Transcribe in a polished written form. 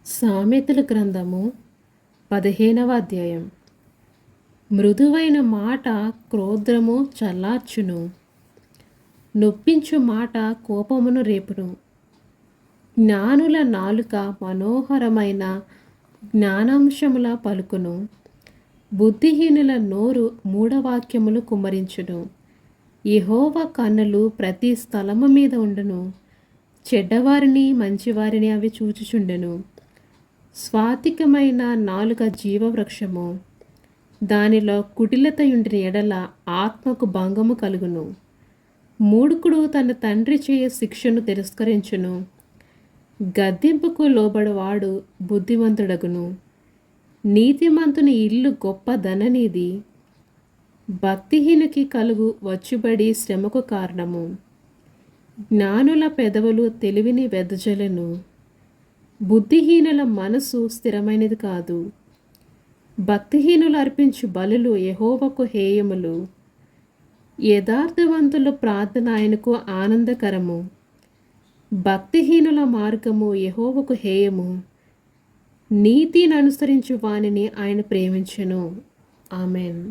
సామెతల గ్రంథము 15వ అధ్యాయం. మృదువైన మాట క్రోధము చల్లార్చును, నొప్పించు మాట కోపమును రేపును. జ్ఞానుల నాలుక మనోహరమైన జ్ఞానాంశముల పలుకును, బుద్ధిహీనుల నోరు మూఢవాక్యములు కుమ్మరించును. యెహోవా కన్నులు ప్రతి స్థలము మీద ఉండును, చెడ్డవారిని మంచివారిని అవి చూచుచుండెను. స్వాతికమైన నాలుక జీవవృక్షము, దానిలో కుటిలత ఉండిన ఎడల ఆత్మకు భంగము కలుగును. మూఢుకుడు తన తండ్రి చేయ శిక్షను తిరస్కరించును, గద్దింపుకు లోబడువాడు బుద్ధిమంతుడగును. నీతిమంతుని ఇల్లు గొప్ప ధననిధి, భక్తిహీనుకి కలుగు వచ్చుబడి శ్రమకు కారణము. జ్ఞానుల పెదవులు తెలివిని వెదజల్లును, బుద్ధిహీనుల మనసు స్థిరమైనది కాదు. భక్తిహీనులు అర్పించు బలులు యెహోవాకు హేయములు, యథార్థవంతుల ప్రార్థన ఆయనకు ఆనందకరము. భక్తిహీనుల మార్గము యెహోవాకు హేయము, నీతిని అనుసరించు వానిని ఆయన ప్రేమించును. ఆమెన్.